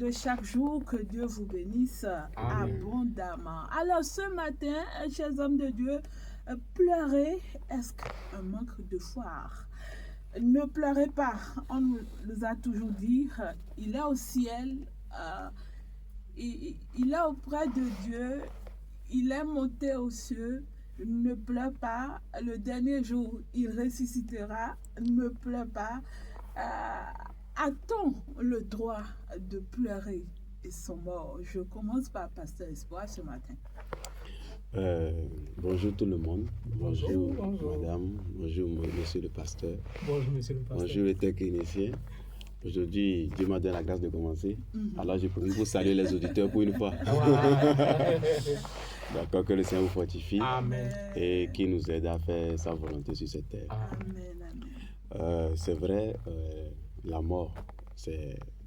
de chaque jour. Que Dieu vous bénisse abondamment. Alors ce matin, chers hommes de Dieu, pleurer, est-ce qu'un manque de foi? Ne pleurez pas. On nous a toujours dit, il est au ciel, il est auprès de Dieu, il est monté aux cieux. Ne pleure pas. Le dernier jour, il ressuscitera. Ne pleure pas. A-t-on le droit de pleurer? Ils sont morts. Je commence par Pasteur Espoir ce matin. Bonjour tout le monde. Bonjour, bonjour. Madame. Bonjour Monsieur le pasteur. Bonjour Monsieur le pasteur. Bonjour les techniciens. Aujourd'hui, Dieu m'a donné la grâce de commencer. Alors je prie pour saluer les auditeurs pour une fois. D'accord, que le Seigneur vous fortifie. Amen. Et qui nous aide à faire sa volonté sur cette terre. Amen. C'est vrai, la mort,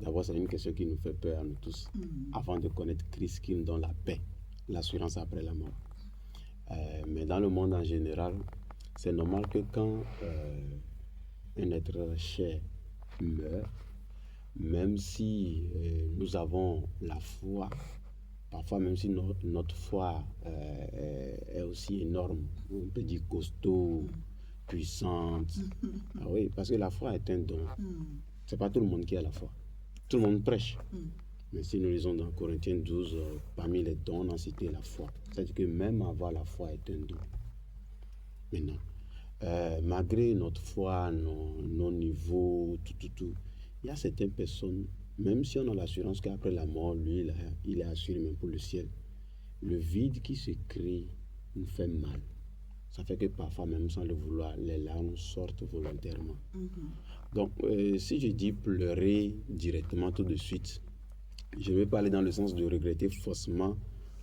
d'abord c'est une question qui nous fait peur à nous tous. Avant de connaître Christ qui nous donne la paix, l'assurance après la mort. Mais dans le monde en général, c'est normal que quand un être cher meurt, même si nous avons la foi, parfois même si notre foi est aussi énorme, on peut dire costaud, puissante. Ah oui, parce que la foi est un don. C'est pas tout le monde qui a la foi. Tout le monde prêche. Mais si nous lisons dans Corinthiens 12, parmi les dons, on a cité la foi. C'est-à-dire que même avoir la foi est un don. Maintenant, malgré notre foi, nos niveaux, tout, il y a certaines personnes, même si on a l'assurance qu'après la mort, lui, il est assuré même pour le ciel. Le vide qui se crée nous fait mal. Ça fait que parfois, même sans le vouloir, les larmes sortent volontairement. Donc, si je dis pleurer directement tout de suite, je ne vais pas aller dans le sens de regretter forcément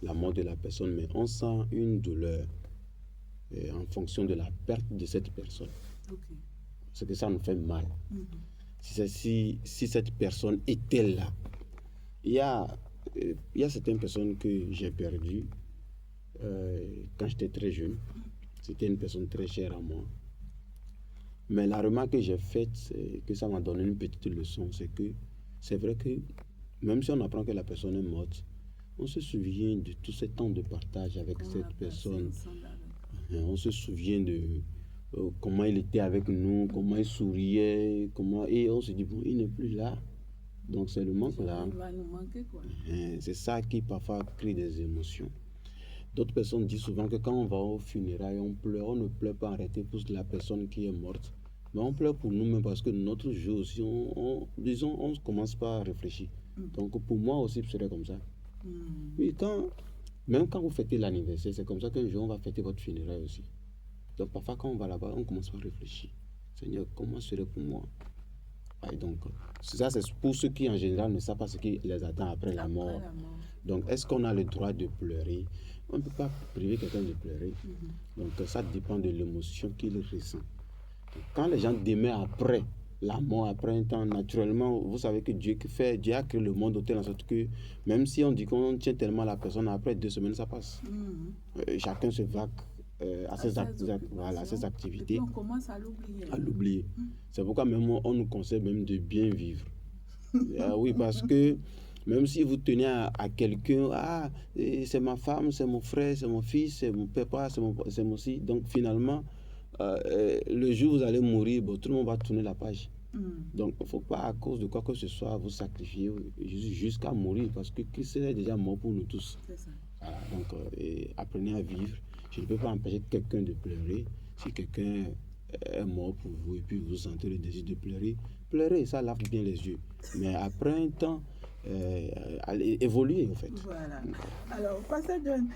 la mort de la personne, mais on sent une douleur en fonction de la perte de cette personne. Okay. C'est que ça nous fait mal. Si cette personne était là, il y a certaines personnes que j'ai perdues quand j'étais très jeune. C'était une personne très chère à moi. Mais la remarque que j'ai faite, que ça m'a donné une petite leçon, c'est que c'est vrai que même si on apprend que la personne est morte, on se souvient de tout ce temps de partage avec cette personne. On se souvient de comment il était avec nous, comment il souriait, et on se dit, bon, il n'est plus là. Donc c'est le manque là. Il va nous manquer, quoi. C'est ça qui parfois crée des émotions. D'autres personnes disent souvent que quand on va au funérailles, on pleure. On ne pleure pas en réalité pour la personne qui est morte. Mais on pleure pour nous-mêmes parce que notre jour aussi, on ne commence pas à réfléchir. Donc pour moi aussi, ce serait comme ça. Oui, même quand vous fêtez l'anniversaire, c'est comme ça qu'un jour on va fêter votre funérailles aussi. Donc parfois quand on va là-bas, on commence pas à réfléchir. Seigneur, comment serait pour moi? Et donc, ça c'est pour ceux qui en général ne savent pas ce qui les attend après la mort. Donc est-ce qu'on a le droit de pleurer? On ne peut pas priver quelqu'un de pleurer. Donc ça dépend de l'émotion qu'il ressent. Donc, quand les gens demeurent après la mort, après un temps, naturellement, vous savez que Dieu a créé le monde de telle sorte que même si on dit qu'on tient tellement à la personne, après 2 semaines, ça passe. Chacun se vaque à ses activités. Et puis on commence à l'oublier. C'est pourquoi même on nous conseille même de bien vivre. Oui, parce que même si vous tenez à quelqu'un, c'est ma femme, c'est mon frère, c'est mon fils, c'est mon papa, c'est mon si. Donc finalement, le jour où vous allez mourir, tout le monde va tourner la page. Donc il ne faut pas à cause de quoi que ce soit vous sacrifier jusqu'à mourir, parce que Christ est déjà mort pour nous tous. C'est ça. Voilà, donc apprenez à vivre. Je ne peux pas empêcher quelqu'un de pleurer. Si quelqu'un est mort pour vous et puis vous sentez le désir de pleurer, pleurez, ça lave bien les yeux. Mais après un temps, allez évoluer en fait. Voilà. Alors, Pasteur John,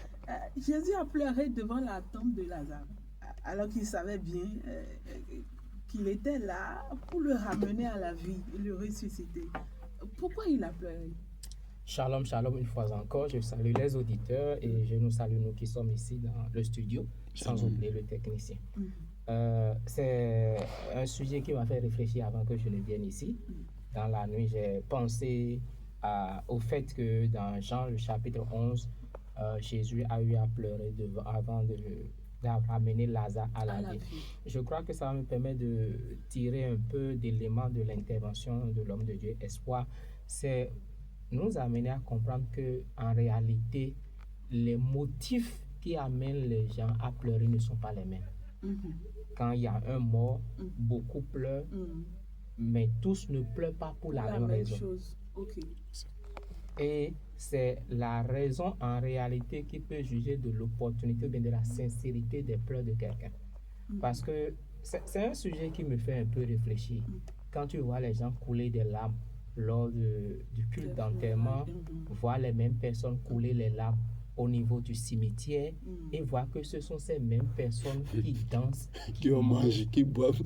Jésus a pleuré devant la tombe de Lazare, alors qu'il savait bien qu'il était là pour le ramener à la vie, le ressusciter. Pourquoi il a pleuré? Shalom, shalom, une fois encore, je salue les auditeurs et je nous salue nous qui sommes ici dans le studio, sans oublier le technicien. C'est un sujet qui m'a fait réfléchir avant que je ne vienne ici. Dans la nuit, j'ai pensé au fait que dans Jean, le chapitre 11, Jésus a eu à pleurer avant de ramener Lazare à la vie. Je crois que ça me permet de tirer un peu d'éléments de l'intervention de l'homme de Dieu. Espoir, c'est nous a amené à comprendre que en réalité, les motifs qui amènent les gens à pleurer ne sont pas les mêmes. Quand il y a un mort, beaucoup pleurent, mais tous ne pleurent pas pour la même raison. Chose. Okay. Et c'est la raison en réalité qui peut juger de l'opportunité ou bien de la sincérité des pleurs de quelqu'un. Parce que c'est un sujet qui me fait un peu réfléchir. Quand tu vois les gens couler des larmes lors du culte d'enterrement, voir les mêmes personnes couler les larmes au niveau du cimetière et voir que ce sont ces mêmes personnes qui dansent, qui mangent, qui boivent.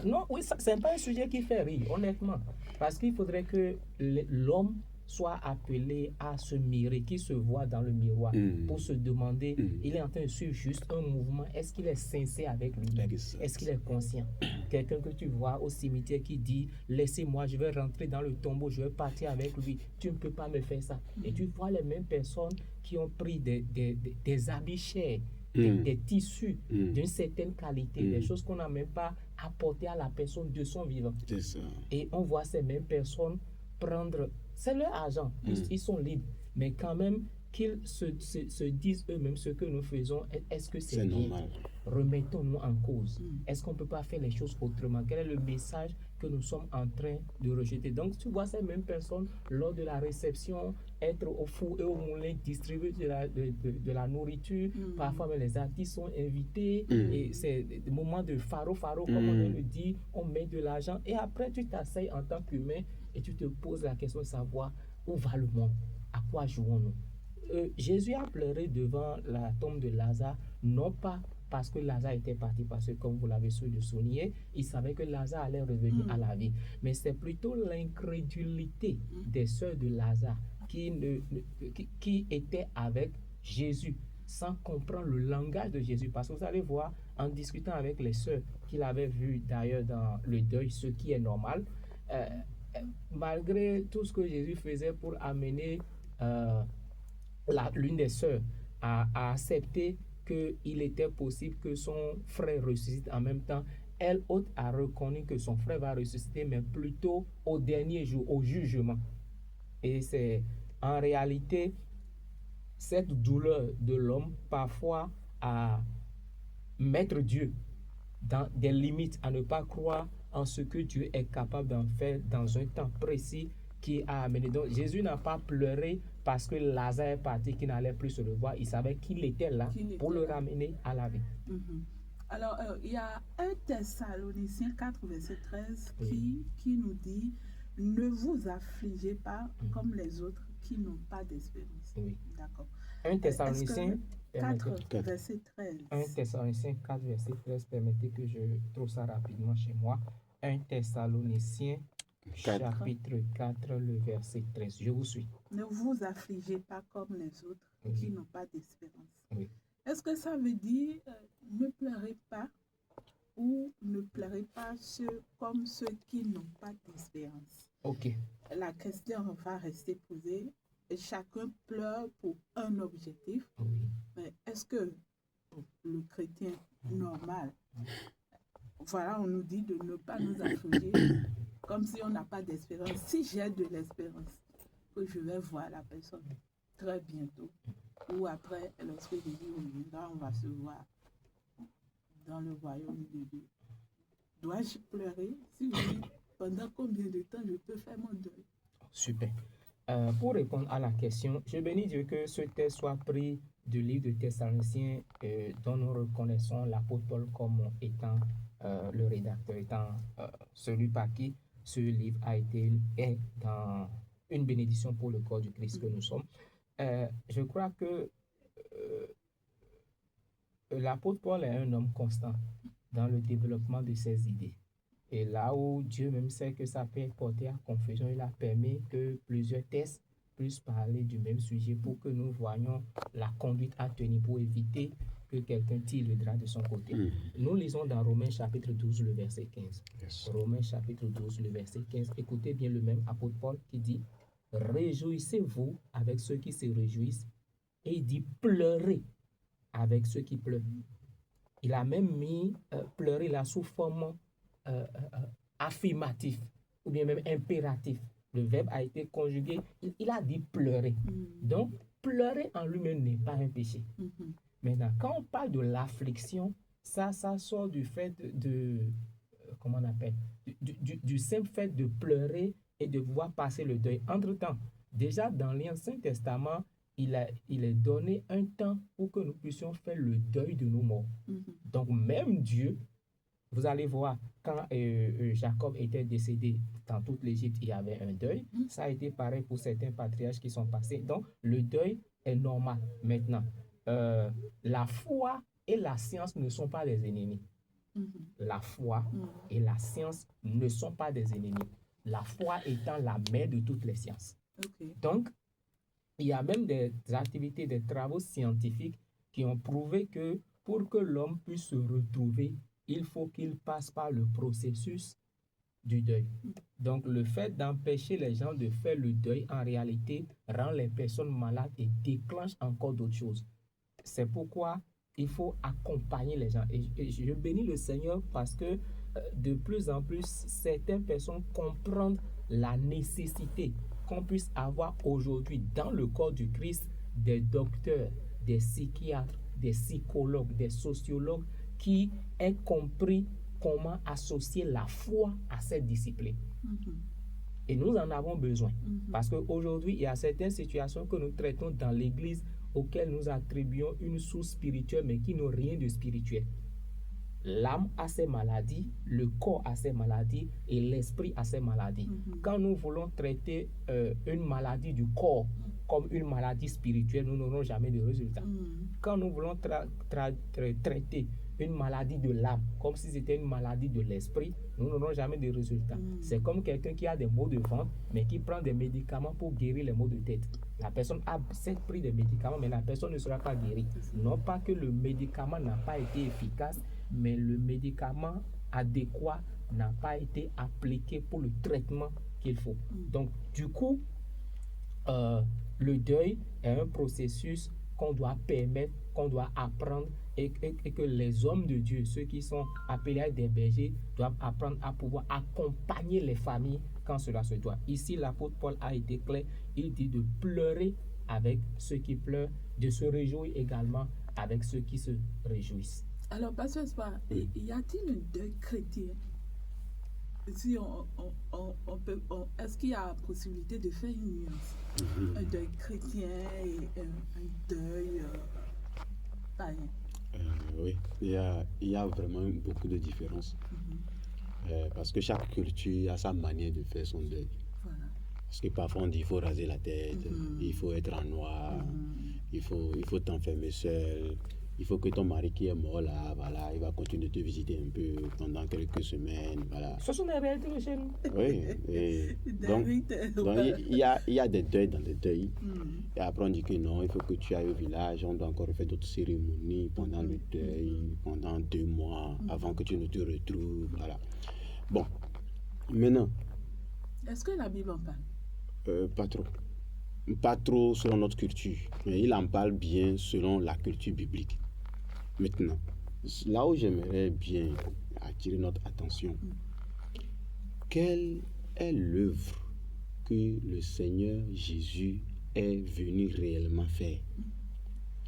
Non, oui, c'est pas un sujet qui fait rire, honnêtement. Parce qu'il faudrait que l'homme soit appelé à se mirer, qu'il se voit dans le miroir pour se demander, il est en train de suivre juste un mouvement, est-ce qu'il est sincère avec lui-même? Est-ce qu'il est conscient? Quelqu'un que tu vois au cimetière qui dit, laissez-moi, je vais rentrer dans le tombeau, je vais partir avec lui, tu ne peux pas me faire ça. Et tu vois les mêmes personnes qui ont pris des habits chers, des tissus d'une certaine qualité, des choses qu'on n'a même pas apportées à la personne de son vivant. C'est ça. Et on voit ces mêmes personnes prendre, c'est leur argent, ils sont libres, mais quand même qu'ils se disent eux-mêmes ce que nous faisons, est-ce que c'est bien? Normal. Remettons-nous en cause. Est-ce qu'on ne peut pas faire les choses autrement? Quel est le message que nous sommes en train de rejeter? Donc tu vois ces mêmes personnes lors de la réception être au four et au moulin, distribuer de la nourriture. Parfois même les artistes sont invités et c'est des moments de faro, comme on le dit, on met de l'argent et après tu t'asseyes en tant qu'humain et tu te poses la question de savoir où va le monde, à quoi jouons-nous. Jésus a pleuré devant la tombe de Lazare, non pas parce que Lazare était parti, parce que comme vous l'avez souligné, il savait que Lazare allait revenir à la vie. Mais c'est plutôt l'incrédulité des sœurs de Lazare qui étaient avec Jésus, sans comprendre le langage de Jésus. Parce que vous allez voir, en discutant avec les sœurs qu'il avait vues d'ailleurs dans le deuil, ce qui est normal, malgré tout ce que Jésus faisait pour amener l'une des sœurs à accepter qu'il était possible que son frère ressuscite en même temps, elle autre a reconnu que son frère va ressusciter, mais plutôt au dernier jour, au jugement. Et c'est en réalité cette douleur de l'homme parfois à mettre Dieu dans des limites, à ne pas croire en ce que Dieu est capable d'en faire dans un temps précis qui a amené. Donc Jésus n'a pas pleuré parce que Lazare est parti, qu'il n'allait plus se revoir. Il savait qu'il était là pour le ramener à la vie. Alors, il y a 1 Thessaloniciens 4, verset 13 qui nous dit « Ne vous affligez pas comme les autres qui n'ont pas d'espérance. » D'accord. 1 Thessaloniciens 4, verset 13. 1 Thessaloniciens 4, verset 13. Permettez que je trouve ça rapidement chez moi. 1 Thessaloniciens chapitre 4, le verset 13. Je vous suis. Ne vous affligez pas comme les autres qui n'ont pas d'espérance. Oui. Est-ce que ça veut dire ne pleurez pas ou ne pleurez pas comme ceux qui n'ont pas d'espérance? Ok. La question va rester posée. Chacun pleure pour un objectif. Oui. Mais est-ce que le chrétien normal, voilà, on nous dit de ne pas nous affliger comme si on n'a pas d'espérance. Si j'ai de l'espérance, que je vais voir la personne très bientôt, ou après, lorsque Jésus reviendra, on va se voir dans le royaume de Dieu. Dois-je pleurer? Si oui, pendant combien de temps je peux faire mon deuil? Super. Pour répondre à la question, je bénis Dieu que ce texte soit pris du livre de Thessaloniciens dont nous reconnaissons l'apôtre Paul comme étant le rédacteur, étant celui par qui ce livre est dans une bénédiction pour le corps du Christ que nous sommes. Je crois que l'apôtre Paul est un homme constant dans le développement de ses idées. Et là où Dieu même sait que ça peut porter à confusion, il a permis que plusieurs textes puissent parler du même sujet pour que nous voyions la conduite à tenir pour éviter que quelqu'un tire le drap de son côté. Nous lisons dans Romains chapitre 12, le verset 15. Yes. Romains chapitre 12, le verset 15. Écoutez bien le même apôtre Paul qui dit « Réjouissez-vous avec ceux qui se réjouissent et il dit « Pleurez avec ceux qui pleurent ». Il a même mis pleurer là sous forme affirmatif ou bien même impératif. le verbe a été conjugué, il a dit pleurer. Donc, pleurer en lui-même n'est pas un péché. Maintenant, quand on parle de l'affliction, ça sort du fait comment on appelle, du simple fait de pleurer et de pouvoir passer le deuil. Entre-temps, déjà dans l'Ancien Testament, il est donné un temps pour que nous puissions faire le deuil de nos morts. Donc, même Dieu, vous allez voir, quand Jacob était décédé dans toute l'Égypte, il y avait un deuil. Ça a été pareil pour certains patriarches qui sont passés. Donc, le deuil est normal. Maintenant, la foi et la science ne sont pas des ennemis. La foi et la science ne sont pas des ennemis. La foi étant la mère de toutes les sciences. Donc, il y a même des activités, des travaux scientifiques qui ont prouvé que pour que l'homme puisse se retrouver, il faut qu'il passe par le processus du deuil. Donc, le fait d'empêcher les gens de faire le deuil, en réalité, rend les personnes malades et déclenche encore d'autres choses. C'est pourquoi il faut accompagner les gens. Et je bénis le Seigneur parce que de plus en plus, certaines personnes comprennent la nécessité qu'on puisse avoir aujourd'hui dans le corps du Christ des docteurs, des psychiatres, des psychologues, des sociologues qui aient compris comment associer la foi à cette discipline. Et nous en avons besoin. Parce qu'aujourd'hui, il y a certaines situations que nous traitons dans l'Église auxquelles nous attribuons une source spirituelle, mais qui n'ont rien de spirituel. L'âme a ses maladies, le corps a ses maladies et l'esprit a ses maladies. Quand nous voulons traiter une maladie du corps comme une maladie spirituelle, nous n'aurons jamais de résultat. Quand nous voulons traiter une maladie de l'âme comme si c'était une maladie de l'esprit, nous n'aurons jamais de résultat. C'est comme quelqu'un qui a des maux de ventre, mais qui prend des médicaments pour guérir les maux de tête. La personne a certes pris des médicaments, mais la personne ne sera pas guérie. Non pas que le médicament n'a pas été efficace, mais le médicament adéquat n'a pas été appliqué pour le traitement qu'il faut. Donc, du coup, le deuil est un processus qu'on doit permettre, qu'on doit apprendre et que les hommes de Dieu, ceux qui sont appelés à être des bergers, doivent apprendre à pouvoir accompagner les familles quand cela se doit. Ici, l'apôtre Paul a été clair, il dit de pleurer avec ceux qui pleurent, de se réjouir également avec ceux qui se réjouissent. Alors, Pasteur Spa, y a-t-il un deuil chrétien? Si est-ce qu'il y a la possibilité de faire une nuance? Un deuil chrétien et un deuil païen? Oui, il y a vraiment beaucoup de différences. Parce que chaque culture a sa manière de faire son deuil. Voilà. Parce que parfois on dit qu'il faut raser la tête, il faut être en noir, il faut t'enfermer seul. Il faut que ton mari qui est mort là, voilà, il va continuer de te visiter un peu pendant quelques semaines, voilà. Ce sont des réalités chez nous. Oui, et donc il y a des deuils dans les deuils. Et après on dit que non, il faut que tu ailles au village, on doit encore faire d'autres cérémonies pendant le deuil, pendant 2 mois, avant que tu ne te retrouves, voilà. Bon, maintenant. Est-ce que la Bible en parle? Pas trop. Pas trop selon notre culture, mais il en parle bien selon la culture biblique. Maintenant, là où j'aimerais bien attirer notre attention, quelle est l'œuvre que le Seigneur Jésus est venu réellement faire?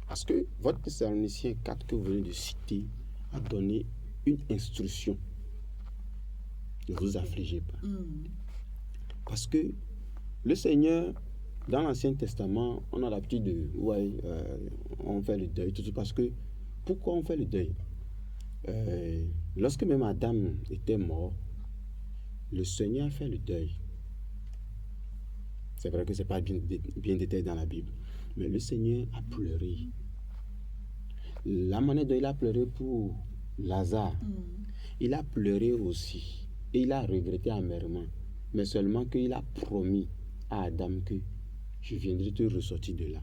Parce que votre Thessaloniciens 4 que vous venez de citer a donné une instruction. Ne vous affligez pas. Parce que le Seigneur, dans l'Ancien Testament, on a l'habitude de... on fait le deuil, tout ça, parce que... Pourquoi on fait le deuil? Lorsque même Adam était mort, le Seigneur a fait le deuil. C'est vrai que ce n'est pas bien détaillé dans la Bible, mais le Seigneur a pleuré. La manière dont il a pleuré pour Lazare, il a pleuré aussi, et il a regretté amèrement, mais seulement qu'il a promis à Adam que je viendrai te ressortir de là.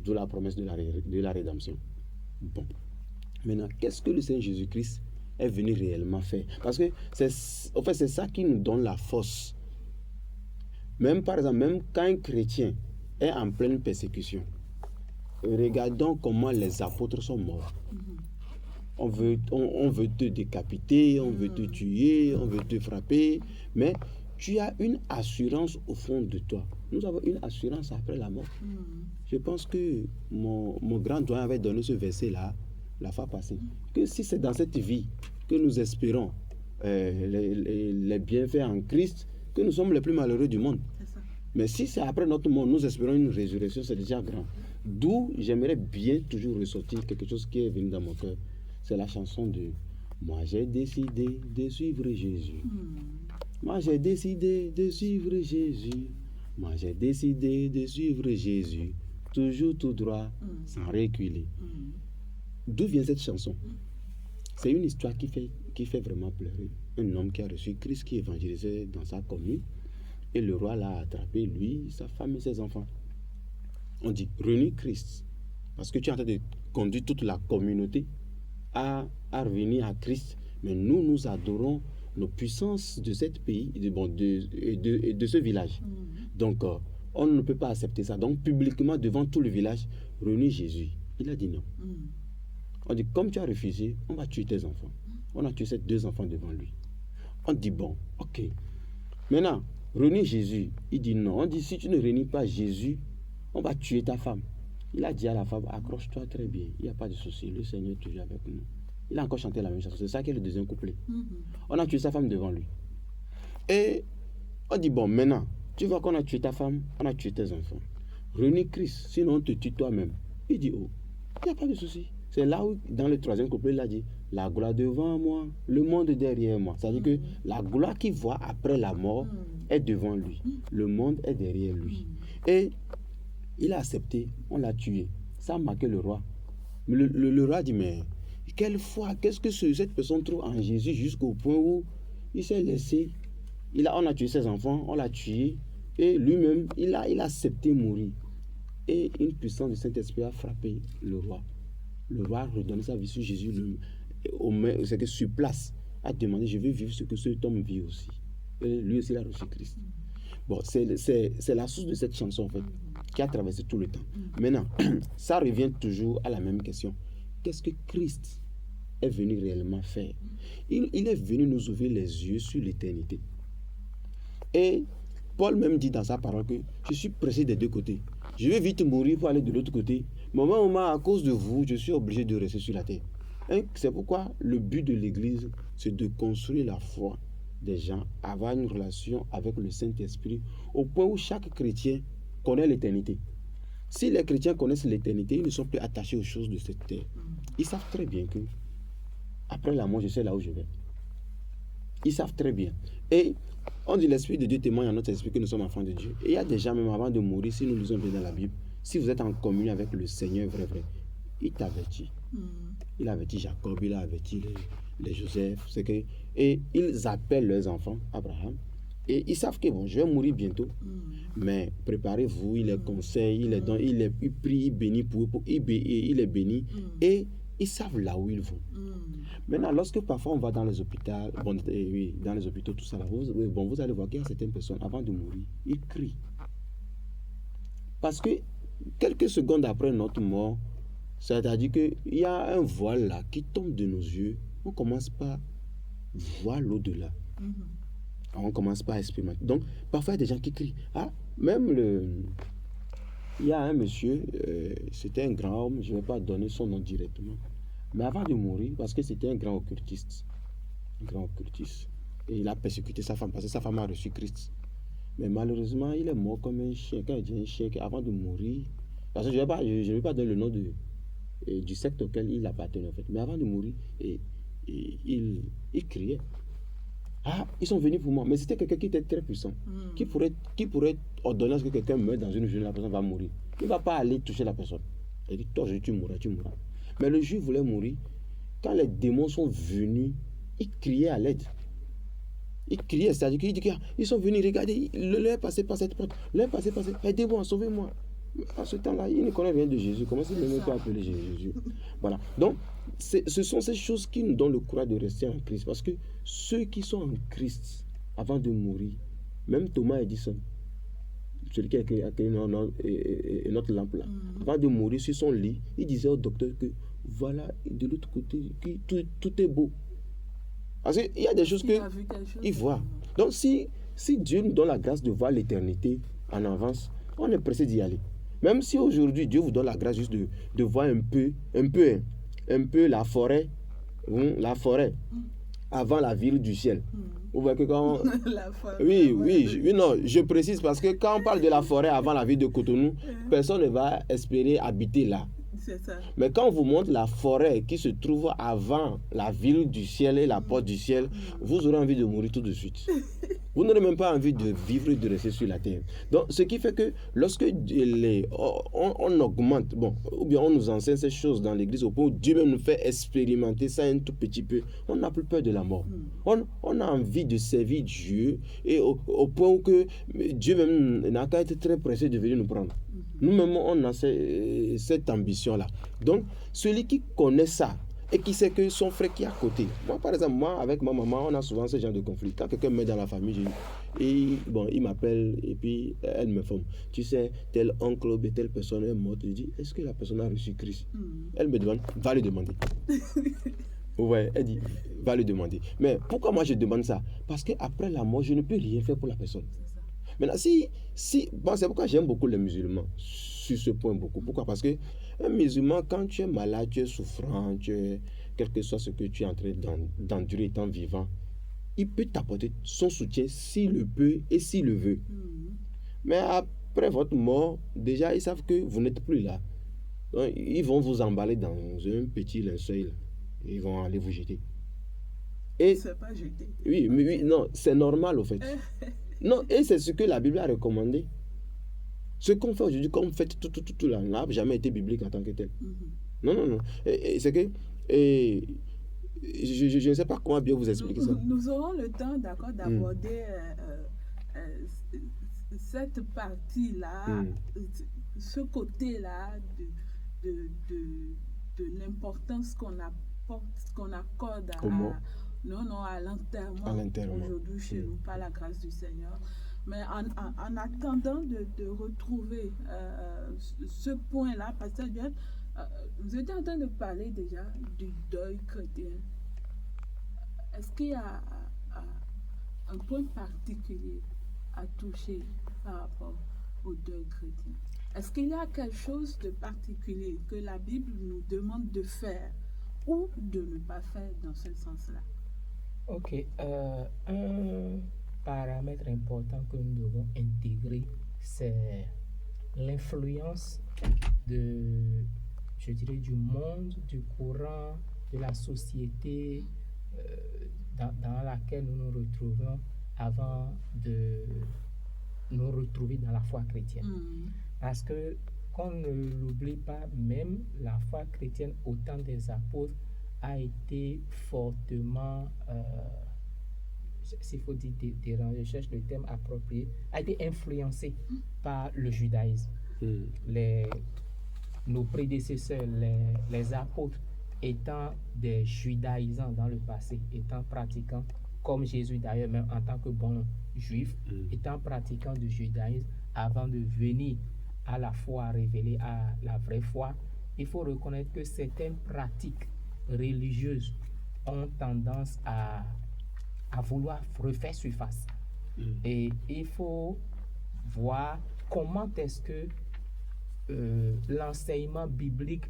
D'où la promesse de la rédemption. Bon. Maintenant, qu'est-ce que le Seigneur Jésus-Christ est venu réellement faire? Parce que c'est ça qui nous donne la force. Même par exemple, même quand un chrétien est en pleine persécution, regardons comment les apôtres sont morts. On veut te décapiter, on veut te tuer, on veut te frapper, mais tu as une assurance au fond de toi. Nous avons une assurance après la mort. Je pense que mon grand doyen avait donné ce verset-là la fois passée. Que si c'est dans cette vie que nous espérons les bienfaits en Christ, que nous sommes les plus malheureux du monde. Mais si c'est après notre mort, nous espérons une résurrection, c'est déjà grand. D'où j'aimerais bien toujours ressortir quelque chose qui est venu dans mon cœur. C'est la chanson de « Moi j'ai décidé de suivre Jésus ». Moi j'ai décidé de suivre Jésus. Moi j'ai décidé de suivre Jésus. Toujours tout droit, sans reculer. D'où vient cette chanson? C'est une histoire qui fait vraiment pleurer. Un homme qui a reçu Christ, qui évangélisait dans sa commune. Et le roi l'a attrapé, lui, sa femme et ses enfants. On dit, renie Christ. Parce que tu es en train de conduire toute la communauté à revenir à Christ. Mais nous adorons nos puissances de ce pays et de ce village. Donc, on ne peut pas accepter ça. Donc, publiquement, devant tout le village, renie Jésus. Il a dit non. On dit, comme tu as refusé, on va tuer tes enfants. On a tué ces 2 enfants devant lui. On dit, bon, ok. Maintenant, renie Jésus. Il dit non. On dit, si tu ne renies pas Jésus, on va tuer ta femme. Il a dit à la femme, accroche-toi très bien. Il n'y a pas de souci. Le Seigneur est toujours avec nous. Il a encore chanté la même chanson. C'est ça qui est le deuxième couplet. On a tué sa femme devant lui. Et on dit, bon, maintenant, tu vois qu'on a tué ta femme, on a tué tes enfants. Renie Christ, sinon on te tue toi-même. Il dit, oh, il n'y a pas de souci. C'est là où, dans le troisième couplet, il a dit, la gloire devant moi, le monde derrière moi. C'est-à-dire que la gloire qu'il voit après la mort est devant lui. Le monde est derrière lui. Et il a accepté, on l'a tué. Ça a marqué le roi. Le roi dit, mais quelle foi, qu'est-ce que cette personne trouve en Jésus jusqu'au point où il s'est laissé. On a tué ses enfants, on l'a tué. Et lui-même, il a accepté mourir. Et une puissance du Saint-Esprit a frappé le roi. Le roi a redonné sa vie sur Jésus. C'est que sur place, a demandé, je veux vivre ce que cet homme vit aussi. Et lui aussi, il a reçu Christ. Bon, c'est la source de cette chanson, en fait, qui a traversé tout le temps. Maintenant, ça revient toujours à la même question. Qu'est-ce que Christ est venu réellement faire? Il est venu nous ouvrir les yeux sur l'éternité. Et Paul même dit dans sa parole que je suis pressé des 2 côtés. Je vais vite mourir pour aller de l'autre côté. Mais au moment, à cause de vous, je suis obligé de rester sur la terre. Et c'est pourquoi le but de l'Église, c'est de construire la foi des gens, avoir une relation avec le Saint-Esprit, au point où chaque chrétien connaît l'éternité. Si les chrétiens connaissent l'éternité, ils ne sont plus attachés aux choses de cette terre. Ils savent très bien que après la mort, je sais là où je vais. Ils savent très bien. Et on dit l'Esprit de Dieu témoigne à notre esprit que nous sommes enfants de Dieu. Et il y a des gens, même avant de mourir, si nous lisons bien dans la Bible, si vous êtes en communion avec le Seigneur vrai, il t'avertit. Il a averti Jacob, il a averti les Joseph. Et ils appellent leurs enfants, Abraham. Et ils savent que bon, je vais mourir bientôt. Mais préparez-vous, il les conseille, il les donne, il prie, il bénit pour eux, il les bénit. Et ils savent là où ils vont. Maintenant, lorsque parfois on va dans les hôpitaux, dans les hôpitaux, tout ça, là, vous allez voir qu'il y a certaines personnes, avant de mourir, ils crient. Parce que quelques secondes après notre mort, c'est-à-dire qu'il y a un voile là qui tombe de nos yeux, on commence pas à voir l'au-delà. On commence pas à expérimenter. Donc, parfois, il y a des gens qui crient. Il y a un monsieur, c'était un grand homme, je ne vais pas donner son nom directement. Mais avant de mourir, parce que c'était un grand occultiste. Et il a persécuté sa femme, parce que sa femme a reçu Christ. Mais malheureusement, il est mort comme un chien. Quand il dit un chien, avant de mourir, parce que je ne vais pas donner le nom du secte auquel il appartenait, en fait. Mais avant de mourir, il criait. Ah, ils sont venus pour moi. Mais c'était quelqu'un qui était très puissant, qui pourrait ordonner à ce que quelqu'un meure dans une journée, la personne va mourir. Il ne va pas aller toucher la personne. Il dit, toi, tu mourras. Mais le juif voulait mourir. Quand les démons sont venus, il criait à l'aide. Il criait, c'est-à-dire qu'il dit qu'ils sont venus, regardez, l'un est passé par cette porte, l'un est passé par cette porte, aidez-moi, sauvez-moi. À ce temps-là, il ne connaît rien de Jésus. Comment est-ce qu'il ne peut appeler Jésus? Voilà. Donc, ce sont ces choses qui nous donnent le courage de rester en Christ. Parce que ceux qui sont en Christ, avant de mourir, même Thomas Edison, celui qui a créé notre lampe là, avant de mourir sur son lit, il disait au docteur que voilà, de l'autre côté, tout est beau. Parce qu'il y a des choses qu'il voit. Donc, si si Dieu nous donne la grâce de voir l'éternité en avance, on est pressé d'y aller. Même si aujourd'hui, Dieu vous donne la grâce juste de voir un peu la forêt avant la ville du ciel. Vous voyez que quand... Oui, non, je précise parce que quand on parle de la forêt avant la ville de Cotonou, personne ne va espérer habiter là. C'est ça. Mais quand on vous montre la forêt qui se trouve avant la ville du ciel et la porte du ciel, vous aurez envie de mourir tout de suite. Vous n'aurez même pas envie de vivre et de rester sur la terre. Donc, ce qui fait que lorsque on augmente, ou bien on nous enseigne ces choses dans l'église, au point où Dieu même nous fait expérimenter ça un tout petit peu, on n'a plus peur de la mort. On a envie de servir Dieu et au point où que Dieu même n'a qu'à être très pressé de venir nous prendre. Nous-mêmes, on a cette ambition-là. Donc, celui qui connaît ça, et qui sait que son frère qui est à côté. Moi, par exemple, avec ma maman, on a souvent ce genre de conflit. Quand quelqu'un met dans la famille, il m'appelle et puis elle me forme. Tu sais, tel oncle ou telle personne est morte. Je dis, est-ce que la personne a reçu Christ? Elle me demande, va lui demander. Ouais, elle dit, va lui demander. Mais pourquoi moi je demande ça? Parce qu'après la mort, je ne peux rien faire pour la personne. Maintenant, c'est pourquoi j'aime beaucoup les musulmans sur ce point beaucoup. Pourquoi? Parce que un musulman, quand tu es malade, tu es souffrant, quel que soit ce que tu es en train d'endurer étant vivant, il peut t'apporter son soutien s'il le peut et s'il le veut. Mais après votre mort, déjà, ils savent que vous n'êtes plus là. Donc, ils vont vous emballer dans un petit linceul. Ils vont aller vous jeter. Et c'est pas jeter. Oui, non, c'est normal au fait. Non, et c'est ce que la Bible a recommandé. Ce qu'on fait aujourd'hui, comme on fait tout là, n'a jamais été biblique en tant que tel. Non. Et c'est que... je ne sais pas comment bien vous expliquer ça. Nous aurons le temps, d'accord, d'aborder cette partie-là, ce côté-là de l'importance qu'on accorde à l'enterrement aujourd'hui chez nous, par la grâce du Seigneur. Mais en attendant de retrouver ce point-là, Pasteur John, vous étiez en train de parler déjà du deuil chrétien. Est-ce qu'il y a un point particulier à toucher par rapport au deuil chrétien? Est-ce qu'il y a quelque chose de particulier que la Bible nous demande de faire ou de ne pas faire dans ce sens-là? Ok. Un paramètre important que nous devons intégrer, c'est l'influence du monde, du courant, de la société dans laquelle nous nous retrouvons avant de nous retrouver dans la foi chrétienne. Parce que, qu'on ne l'oublie pas, même la foi chrétienne au temps des apôtres a été fortement, s'il faut dire, je cherche le terme approprié, a été influencée par le judaïsme. Nos prédécesseurs, les apôtres, étant des judaïsants dans le passé, étant pratiquants, comme Jésus d'ailleurs, même en tant que bon juif, étant pratiquants du judaïsme, avant de venir à la foi révélée, à la vraie foi, il faut reconnaître que certaines pratiques religieuses ont tendance à vouloir refaire surface. Et il faut voir comment est-ce que l'enseignement biblique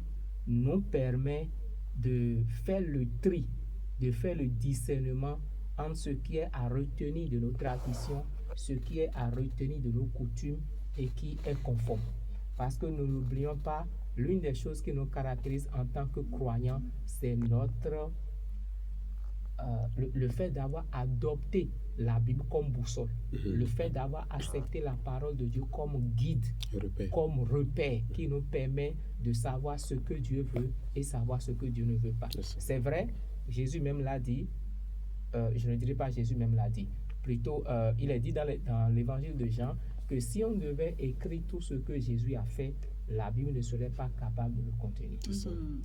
nous permet de faire le tri, de faire le discernement entre ce qui est à retenir de nos traditions, ce qui est à retenir de nos coutumes et qui est conforme. Parce que nous n'oublions pas, l'une des choses qui nous caractérise en tant que croyants, c'est le fait d'avoir adopté la Bible comme boussole, le fait d'avoir accepté la parole de Dieu comme guide, comme repère qui nous permet de savoir ce que Dieu veut et savoir ce que Dieu ne veut pas. C'est vrai, Jésus même l'a dit, je ne dirais pas Jésus même l'a dit, plutôt il est dit dans l'évangile de Jean que si on devait écrire tout ce que Jésus a fait, la Bible ne serait pas capable de le contenir.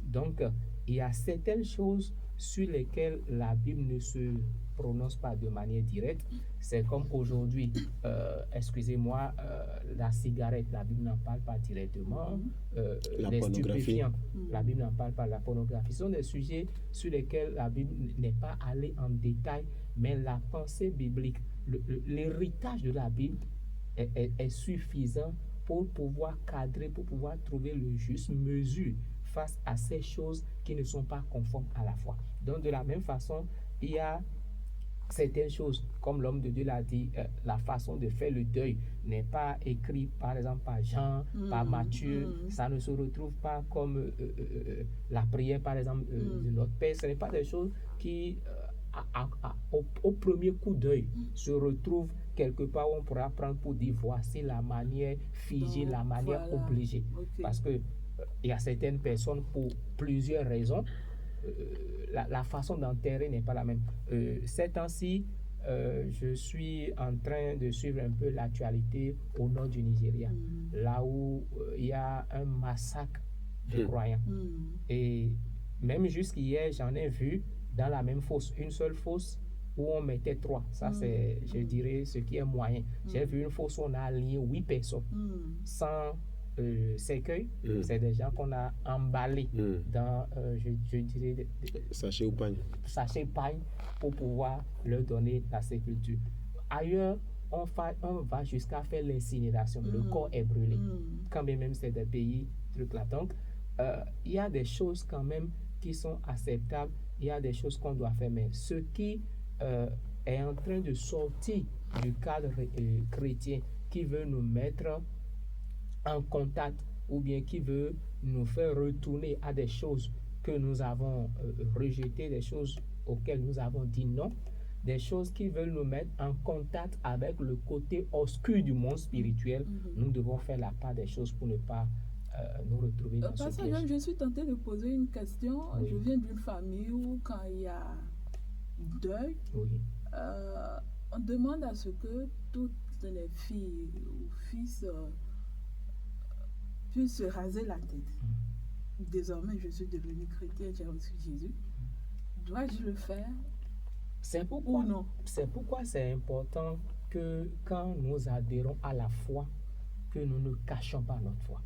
Donc, il y a certaines choses sur lesquelles la Bible ne se prononce pas de manière directe. C'est comme aujourd'hui, excusez-moi, la cigarette, la Bible n'en parle pas directement. Les stupéfiants, la Bible n'en parle pas. La pornographie, ce sont des sujets sur lesquels la Bible n'est pas allée en détail, mais la pensée biblique l'héritage de la Bible est suffisant pour pouvoir cadrer, pour pouvoir trouver le juste mesure face à ces choses qui ne sont pas conformes à la foi. Donc, de la même façon, il y a certaines choses, comme l'homme de Dieu l'a dit, la façon de faire le deuil n'est pas écrite, par exemple, par Jean, par Matthieu. Ça ne se retrouve pas comme la prière, par exemple, de notre Père. Ce n'est pas des choses qui, au premier coup d'œil, se retrouvent quelque part où on pourra prendre pour dire voici la manière figée, la manière obligée. Parce que il y a certaines personnes, pour plusieurs raisons, la façon d'enterrer n'est pas la même. Ces temps-ci, je suis en train de suivre un peu l'actualité au nord du Nigeria, là où il y a un massacre de croyants. Et même jusqu'hier, j'en ai vu dans la même fosse, une seule fosse où on mettait 3. Ça, c'est, je dirais, ce qui est moyen. J'ai vu une fosse où on a aligné 8 personnes sans cercueil. C'est des gens qu'on a emballés dans, je dirais, sachet ou pagne. Sachet pagne pour pouvoir leur donner la sépulture. Ailleurs, on va jusqu'à faire l'incinération. Le corps est brûlé. Quand même c'est des pays, trucs là. Donc, il y a des choses quand même qui sont acceptables. Il y a des choses qu'on doit faire. Mais ce qui est en train de sortir du cadre chrétien, qui veut nous mettre en contact ou bien qui veut nous faire retourner à des choses que nous avons rejetées, des choses auxquelles nous avons dit non, des choses qui veulent nous mettre en contact avec le côté obscur du monde spirituel. Nous devons faire la part des choses pour ne pas nous retrouver dans ce piège. Je suis tentée de poser une question. Oui. Je viens d'une famille où quand il y a deuil, on demande à ce que toutes les filles ou fils puissent se raser la tête. Désormais, je suis devenue chrétienne, j'ai reçu Jésus. Dois-je le faire? C'est pourquoi, ou non? C'est pourquoi c'est important que quand nous adhérons à la foi, que nous ne cachons pas notre foi.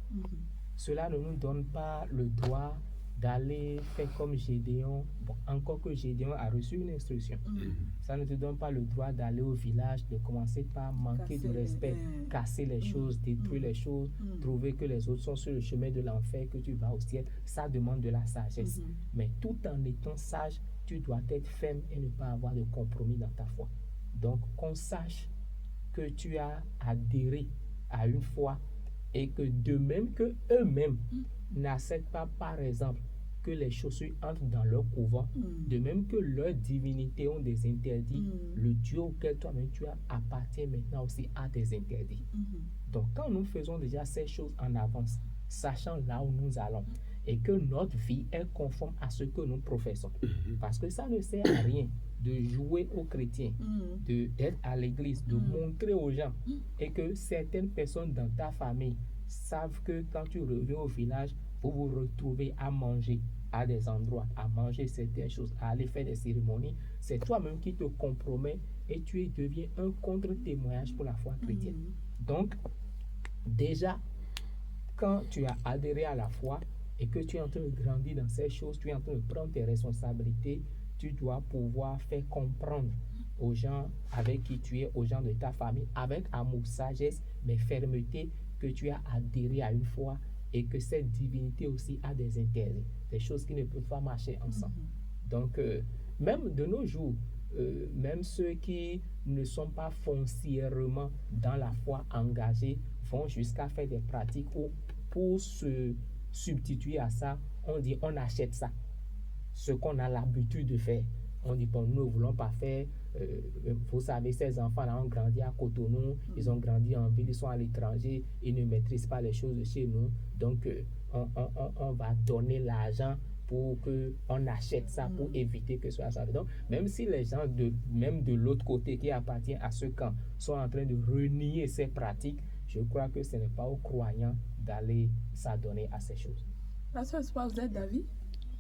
Cela ne nous donne pas le droit d'aller faire comme Gédéon. Bon, encore que Gédéon a reçu une instruction. Ça ne te donne pas le droit d'aller au village, de commencer par manquer de respect, casser les choses, détruire les choses, trouver que les autres sont sur le chemin de l'enfer, que tu vas au ciel. Ça demande de la sagesse. Mais tout en étant sage, tu dois être ferme et ne pas avoir de compromis dans ta foi. Donc, qu'on sache que tu as adhéré à une foi et que de même que eux-mêmes n'acceptent pas, par exemple, que les chaussures entrent dans leur couvent, de même que leurs divinités ont des interdits, le Dieu auquel toi-même tu appartiens maintenant aussi a des interdits. Donc, quand nous faisons déjà ces choses en avance, sachant là où nous allons, et que notre vie est conforme à ce que nous professons, parce que ça ne sert à rien de jouer aux chrétiens, d'être à l'église, de montrer aux gens, et que certaines personnes dans ta famille savent que quand tu reviens au village, vous vous retrouvez à manger à des endroits, à manger certaines choses, à aller faire des cérémonies. C'est toi-même qui te compromets et tu deviens un contre-témoignage pour la foi chrétienne. Donc, déjà, quand tu as adhéré à la foi et que tu es en train de grandir dans ces choses, tu es en train de prendre tes responsabilités, tu dois pouvoir faire comprendre aux gens avec qui tu es, aux gens de ta famille, avec amour, sagesse, mais fermeté, que tu as adhéré à une foi et que cette divinité aussi a des intérêts, des choses qui ne peuvent pas marcher ensemble. Donc, même de nos jours, même ceux qui ne sont pas foncièrement dans la foi engagés vont jusqu'à faire des pratiques où, pour se substituer à ça, on dit on achète ça, ce qu'on a l'habitude de faire. On dit bon, nous ne voulons pas faire. Vous savez, ces enfants-là ont grandi à Cotonou, ils ont grandi en ville, ils sont à l'étranger, ils ne maîtrisent pas les choses de chez nous. Donc, on va donner l'argent pour qu'on achète ça, pour éviter que ce soit ça. Donc, même si les gens, même de l'autre côté qui appartiennent à ce camp, sont en train de renier ces pratiques, je crois que ce n'est pas aux croyants d'aller s'adonner à ces choses. Pasteur, vous êtes d'avis?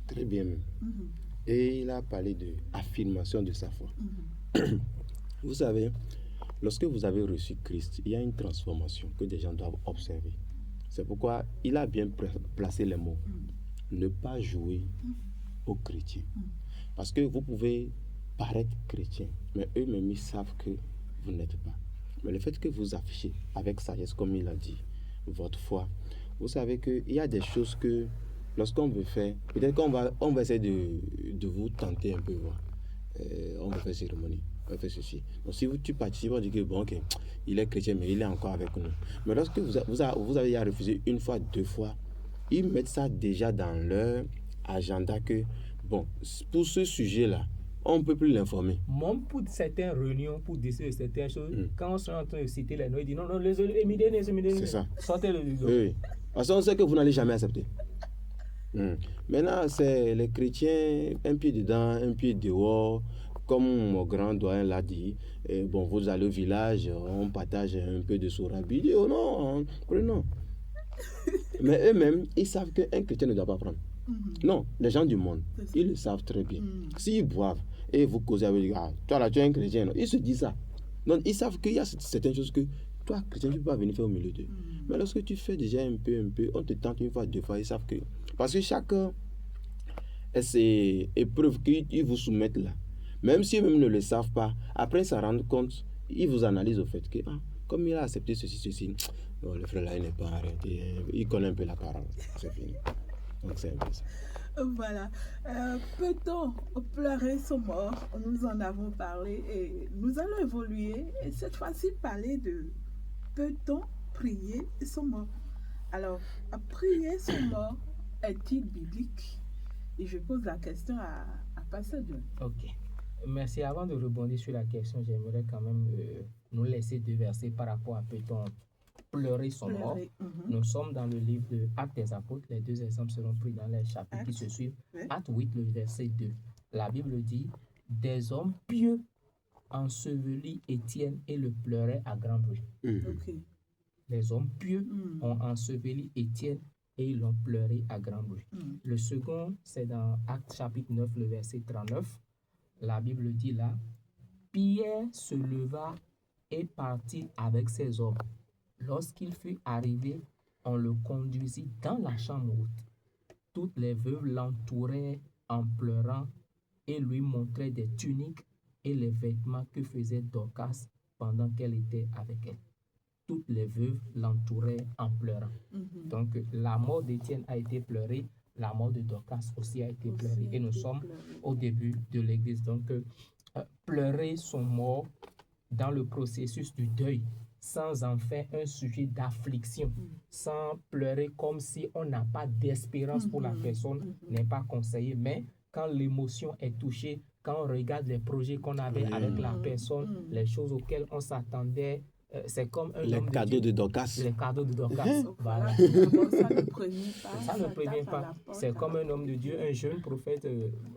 Très bien même. Et il a parlé de affirmation de sa foi. Vous savez, lorsque vous avez reçu Christ, il y a une transformation que des gens doivent observer. C'est pourquoi il a bien placé les mots. Ne pas jouer aux chrétiens. Parce que vous pouvez paraître chrétien, mais eux-mêmes, ils savent que vous n'êtes pas. Mais le fait que vous affichez avec sagesse, comme il a dit, votre foi, vous savez qu'il y a des choses que lorsqu'on veut faire, peut-être on va essayer de vous tenter un peu, voir. On va faire cérémonie, on va faire ceci. Donc si tu participes, on dit que bon, ok, il est chrétien, mais il est encore avec nous. Mais lorsque vous avez refusé une fois, 2 fois, ils mettent ça déjà dans leur agenda que, bon, pour ce sujet-là, on ne peut plus l'informer. Même pour certaines réunions, pour décider de certaines choses, quand on est en train de citer les noms, il dit non, les c'est ça. Sortez-le du dos. Oui. Parce qu'on sait que vous n'allez jamais accepter. Maintenant, c'est les chrétiens, un pied dedans, un pied dehors. Comme mon grand doyen l'a dit, bon, vous allez au village, on partage un peu de sorabi. Il dit, oh non, prenons. Mais eux-mêmes, ils savent qu'un chrétien ne doit pas prendre. Non, les gens du monde, ils le savent très bien. S'ils boivent et vous causez avec eux, ah, toi là, tu es un chrétien, non? Ils se disent ça. Donc, ils savent qu'il y a certaines choses que toi, chrétien, tu ne peux pas venir faire au milieu d'eux. Mais lorsque tu fais déjà un peu, on te tente une fois, 2 fois, ils savent que. Parce que chaque épreuve qu'ils vous soumettent là, même si eux-mêmes ne le savent pas, après ils s'en rendent compte, ils vous analysent au fait que, comme il a accepté ceci, non, le frère là, il n'est pas arrêté, il connaît un peu la parole, c'est fini. Donc c'est un peu ça. Voilà. Peut-on pleurer son mort? Nous en avons parlé et nous allons évoluer et cette fois-ci parler de peut-on prier son mort? Alors, prier son mort est-il biblique? Et je pose la question à Pasteur John. Ok. Merci. Avant de rebondir sur la question, j'aimerais quand même nous laisser 2 versets par rapport à peut-on pleurer son mort. Nous sommes dans le livre de Actes des Apôtres. Les 2 exemples seront pris dans les chapitres qui se suivent. Acte 8, le verset 2. La Bible dit « Des hommes pieux ensevelis Étienne et le pleuraient à grand bruit. » Les hommes pieux ont enseveli Étienne et ils l'ont pleuré à grand bruit. Le second, c'est dans Actes chapitre 9, le verset 39. La Bible dit là « Pierre se leva et partit avec ses hommes. Lorsqu'il fut arrivé, on le conduisit dans la chambre haute. Toutes les veuves l'entouraient en pleurant et lui montraient des tuniques et les vêtements que faisait Dorcas pendant qu'elle était avec elle. » Toutes les veuves l'entouraient en pleurant. Donc, la mort d'Étienne a été pleurée, la mort de Dorcas aussi a été pleurée. Et nous sommes au début de l'Église. Donc, pleurer son mort dans le processus du deuil, sans en faire un sujet d'affliction, sans pleurer comme si on n'a pas d'espérance pour la personne, n'est pas conseillé. Mais quand l'émotion est touchée, quand on regarde les projets qu'on avait avec la personne, les choses auxquelles on s'attendait, c'est comme un homme de Dieu. De Dorcas. Les cadeaux de Dorcas. Voilà. Ça ne prévient pas. Ça ne prévient pas. C'est comme un homme de Dieu, un jeune prophète,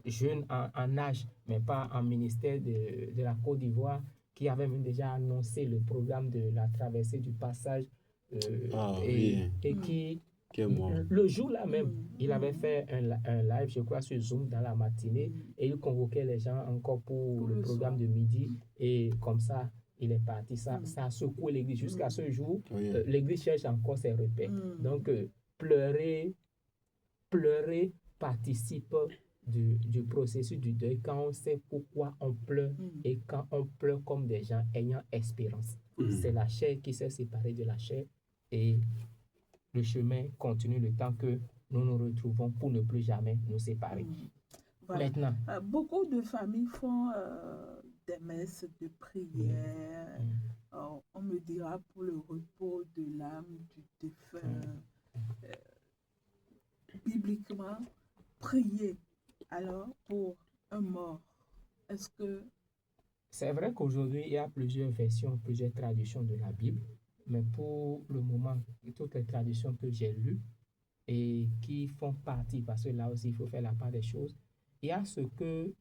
jeune en âge, mais pas en ministère de la Côte d'Ivoire, qui avait même déjà annoncé le programme de la traversée du passage et qui, le jour-là même, il avait fait un live, je crois, sur Zoom dans la matinée et il convoquait les gens encore pour le programme de midi et comme ça, il est parti. Ça a secoué l'Église. Jusqu'à ce jour, l'Église cherche encore ses repères. Donc, pleurer participe du processus du deuil quand on sait pourquoi on pleure et quand on pleure comme des gens ayant espérance. C'est la chair qui s'est séparée de la chair et le chemin continue le temps que nous nous retrouvons pour ne plus jamais nous séparer. Voilà. Maintenant, beaucoup de familles font des messes de prière. On me dira pour le repos de l'âme du défunt. Bibliquement, prier alors pour un mort. Est-ce que... C'est vrai qu'aujourd'hui, il y a plusieurs versions, plusieurs traductions de la Bible, mais pour le moment, toutes les traductions que j'ai lues et qui font partie, parce que là aussi, il faut faire la part des choses, il y a ce que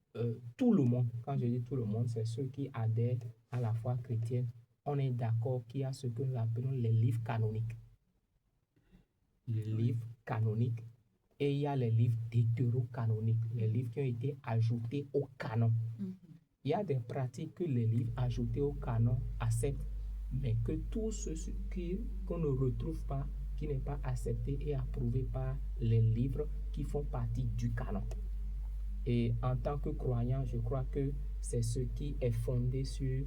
tout le monde, quand je dis tout le monde, c'est ceux qui adhèrent à la foi chrétienne, on est d'accord qu'il y a ce que nous appelons les livres canoniques. Les livres canoniques. Et il y a les livres deutérocanoniques, les livres qui ont été ajoutés au canon. Il y a des pratiques que les livres ajoutés au canon acceptent, mais que tout ce qu'on ne retrouve pas, qui n'est pas accepté et approuvé par les livres qui font partie du canon. Et en tant que croyant, je crois que c'est ce qui est fondé sur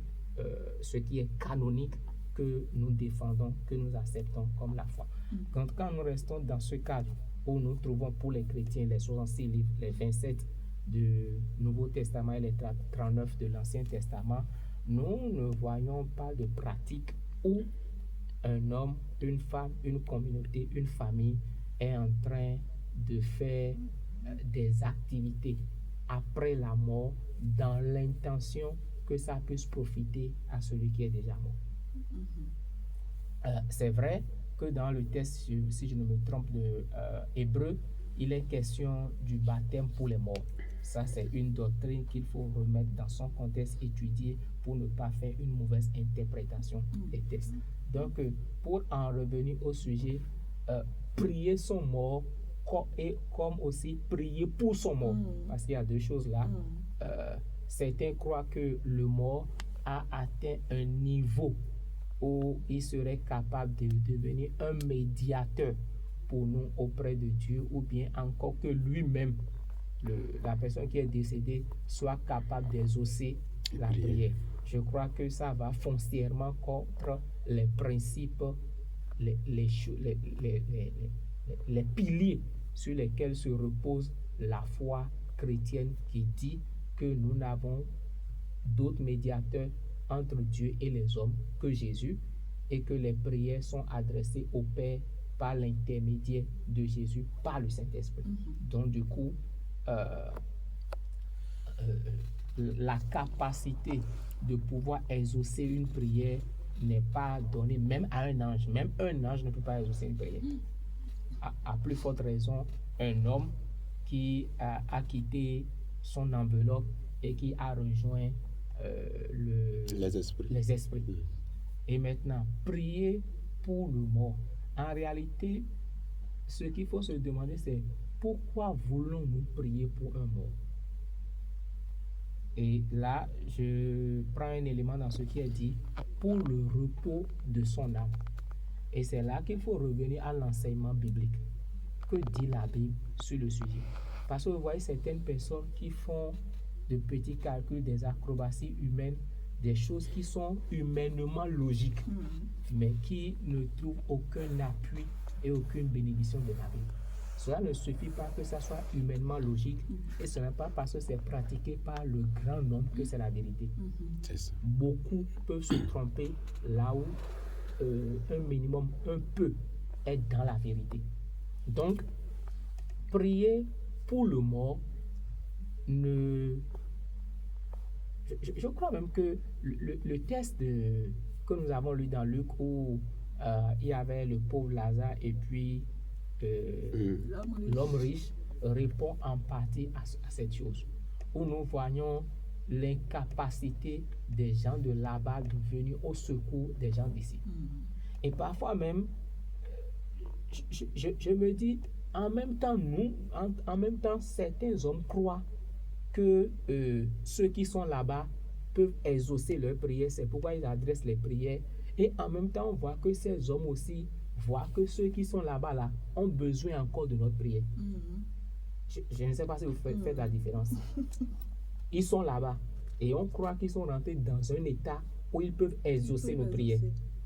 ce qui est canonique que nous défendons, que nous acceptons comme la foi. Quand nous restons dans ce cadre où nous trouvons pour les chrétiens les 66 livres, les 27 du Nouveau Testament et les 39 de l'Ancien Testament, nous ne voyons pas de pratique où un homme, une femme, une communauté, une famille est en train de faire des activités après la mort dans l'intention que ça puisse profiter à celui qui est déjà mort. C'est vrai que dans le texte, si je ne me trompe, de Hébreu, il est question du baptême pour les morts. Ça, c'est une doctrine qu'il faut remettre dans son contexte, étudier pour ne pas faire une mauvaise interprétation des textes. Donc, pour en revenir au sujet, prier son mort et comme aussi prier pour son mort. Parce qu'il y a deux choses là. Certains croient que le mort a atteint un niveau où il serait capable de devenir un médiateur pour nous auprès de Dieu, ou bien encore que lui-même, la personne qui est décédée, soit capable d'exaucer la prière. Je crois que ça va foncièrement contre les principes, les piliers sur lesquels se repose la foi chrétienne, qui dit que nous n'avons d'autres médiateurs entre Dieu et les hommes que Jésus, et que les prières sont adressées au Père par l'intermédiaire de Jésus, par le Saint-Esprit. Donc du coup, la capacité de pouvoir exaucer une prière n'est pas donnée même à un ange. Même un ange ne peut pas exaucer une prière. À plus forte raison, un homme qui a quitté son enveloppe et qui a rejoint les esprits. Et maintenant, prier pour le mort. En réalité, ce qu'il faut se demander, c'est pourquoi voulons-nous prier pour un mort? Et là, je prends un élément dans ce qui est dit, pour le repos de son âme. Et c'est là qu'il faut revenir à l'enseignement biblique. Que dit la Bible sur le sujet? Parce que vous voyez certaines personnes qui font de petits calculs, des acrobaties humaines, des choses qui sont humainement logiques, mais qui ne trouvent aucun appui et aucune bénédiction de la Bible. Cela ne suffit pas que ça soit humainement logique, et ce n'est pas parce que c'est pratiqué par le grand nombre que c'est la vérité. C'est ça. Beaucoup peuvent se tromper là où un minimum, un peu, est dans la vérité. Donc, prier pour le mort, je crois même que le texte que nous avons lu dans Luc, où il y avait le pauvre Lazare et puis l'homme riche, répond en partie à cette chose, où nous voyons l'incapacité des gens de là-bas de venir au secours des gens d'ici. Et parfois même, je me dis, en même temps, certains hommes croient que ceux qui sont là-bas peuvent exaucer leurs prières. C'est pourquoi ils adressent les prières. Et en même temps, on voit que ces hommes aussi voient que ceux qui sont là-bas ont besoin encore de notre prière. Je ne sais pas si vous faites la différence. Ils sont là-bas et on croit qu'ils sont rentrés dans un état où ils peuvent exaucer nos prières.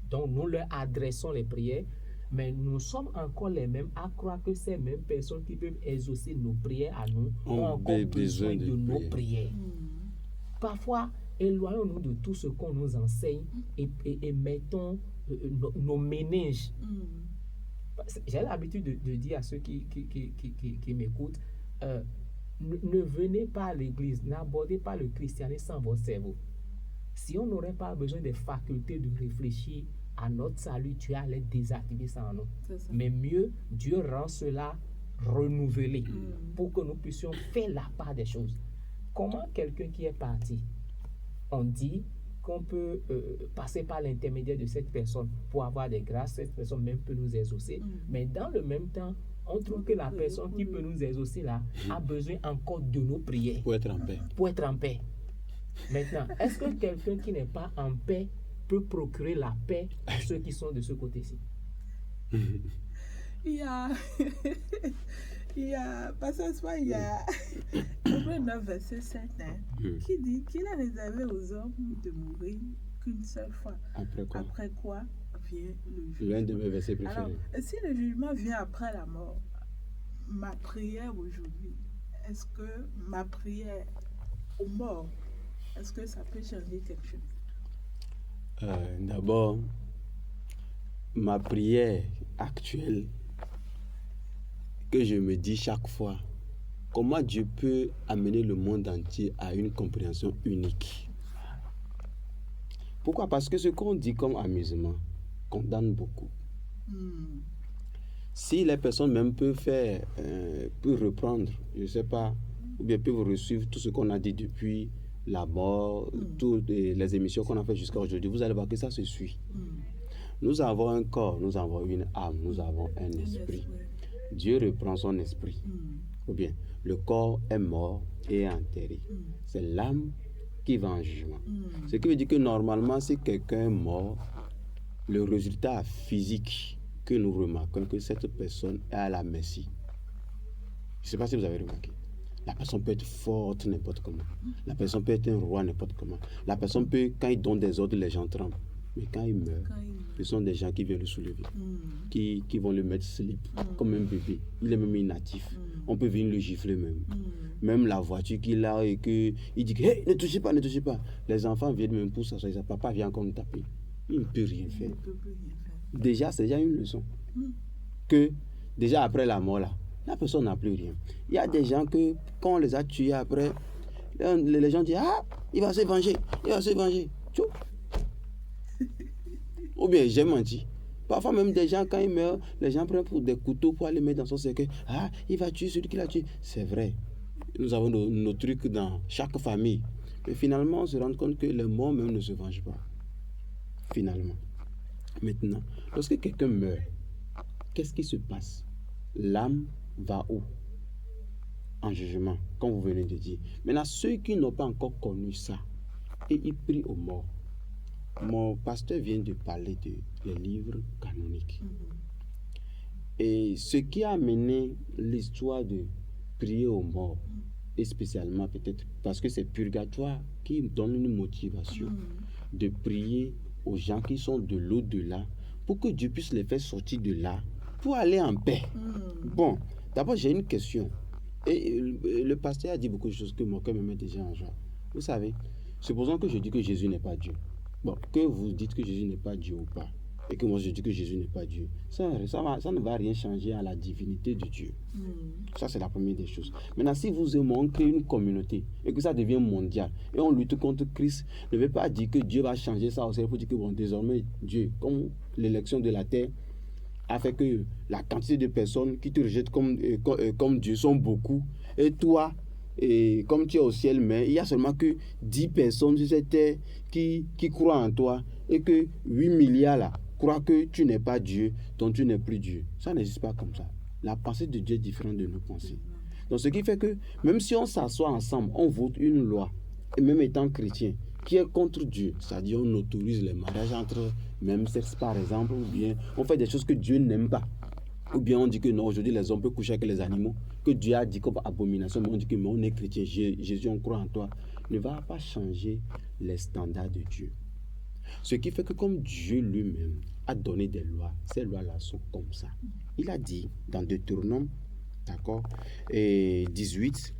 Donc nous leur adressons les prières, mais nous sommes encore les mêmes à croire que ces mêmes personnes qui peuvent exaucer nos prières à nous ont encore besoin de nos prières. Parfois, éloignons-nous de tout ce qu'on nous enseigne et mettons nos méninges. J'ai l'habitude de dire à ceux qui m'écoutent, ne venez pas à l'église, n'abordez pas le christianisme sans votre cerveau. Si on n'aurait pas besoin des facultés de réfléchir à notre salut, Dieu allait désactiver ça en nous. Mais mieux, Dieu rend cela renouvelé pour que nous puissions faire la part des choses. Comment quelqu'un qui est parti, on dit qu'on peut passer par l'intermédiaire de cette personne pour avoir des grâces, cette personne même peut nous exaucer, mais dans le même temps, on trouve que la personne qui peut nous exaucer là a besoin encore de nos prières. Pour être en paix. Pour être en paix. Maintenant, est-ce que quelqu'un qui n'est pas en paix peut procurer la paix à ceux qui sont de ce côté-ci? Il y a Hébreux 9, verset 7, qui dit qu'il a réservé aux hommes de mourir qu'une seule fois. Après quoi? Après quoi vient le jugement. L'un de mes versets préférés. Alors, si le jugement vient après la mort, ma prière aujourd'hui, est-ce que ma prière aux morts, est-ce que ça peut changer quelque chose? D'abord, ma prière actuelle, que je me dis chaque fois, comment Dieu peut amener le monde entier à une compréhension unique. Pourquoi? Parce que ce qu'on dit comme amusement condamne beaucoup. Si les personnes même peuvent reprendre, je ne sais pas, ou bien peuvent resuivre tout ce qu'on a dit depuis la mort, toutes les émissions qu'on a fait jusqu'à aujourd'hui, vous allez voir que ça se suit. Nous avons un corps, nous avons une âme, nous avons un esprit. Dieu reprend son esprit. Ou bien, le corps est mort et est enterré. C'est l'âme qui va en jugement. Ce qui veut dire que normalement, si quelqu'un est mort, le résultat physique que nous remarquons, que cette personne est à la merci. Je ne sais pas si vous avez remarqué. La personne peut être forte n'importe comment. La personne peut être un roi n'importe comment. La personne peut, quand il donne des ordres, les gens tremblent. Mais quand il meurt, ce sont des gens qui viennent le soulever, qui vont le mettre slip, comme un bébé. Il est même inactif. On peut venir le gifler même. Même la voiture qu'il a et qu'il dit que hey, ne touchez pas, ne touchez pas. Les enfants viennent même pour s'asseoir. Papa vient encore nous taper. Il ne peut rien faire. Déjà, c'est déjà une leçon. Que déjà après la mort, là, la personne n'a plus rien. Il y a des gens que, quand on les a tués après, les gens disent ah, il va se venger, il va se venger. Tchou. Ou bien j'ai menti. Parfois même des gens, quand ils meurent, les gens prennent pour des couteaux pour aller mettre dans son cercueil. Ah, il va tuer celui qui l'a tué. C'est vrai. Nous avons nos trucs dans chaque famille. Mais finalement, on se rend compte que les morts même ne se vengent pas. Finalement. Maintenant, lorsque quelqu'un meurt, qu'est-ce qui se passe? L'âme va où? En jugement, comme vous venez de dire. Maintenant, ceux qui n'ont pas encore connu ça, et ils prient aux morts. Mon pasteur vient de parler des livres canoniques. Et ce qui a amené l'histoire de prier aux morts, et spécialement peut-être parce que c'est purgatoire qui donne une motivation de prier aux gens qui sont de l'au-delà pour que Dieu puisse les faire sortir de là pour aller en paix. Bon, d'abord j'ai une question. Et le pasteur a dit beaucoup de choses que mon cœur me met déjà en joie. Vous savez, supposons que je dis que Jésus n'est pas Dieu. Bon, que vous dites que Jésus n'est pas Dieu ou pas, et que moi je dis que Jésus n'est pas Dieu, ça ne va rien changer à la divinité de Dieu. Ça, c'est la première des choses. Maintenant, si vous et moi, on crée une communauté, et que ça devient mondial, et on lutte contre Christ, ne veut pas dire que Dieu va changer ça. Il faut dire que bon, désormais, Dieu, comme l'élection de la terre, a fait que la quantité de personnes qui te rejettent comme Dieu sont beaucoup, et toi, et comme tu es au ciel, mais il y a seulement que 10 personnes sur cette terre qui croient en toi, et que 8 milliards là croient que tu n'es pas Dieu, donc tu n'es plus Dieu. Ça n'existe pas comme ça. La pensée de Dieu est différente de nos pensées. Donc ce qui fait que même si on s'assoit ensemble, on vote une loi, et même étant chrétien, qui est contre Dieu, c'est-à-dire on autorise les mariages entre même sexe par exemple, ou bien on fait des choses que Dieu n'aime pas. Ou bien on dit que non, aujourd'hui les hommes peuvent coucher avec les animaux, que Dieu a dit comme abomination, mais on dit que mais on est chrétien, Jésus on croit en toi, ne va pas changer les standards de Dieu. Ce qui fait que comme Dieu lui-même a donné des lois, ces lois-là sont comme ça. Il a dit dans Deutéronome, d'accord, et 18,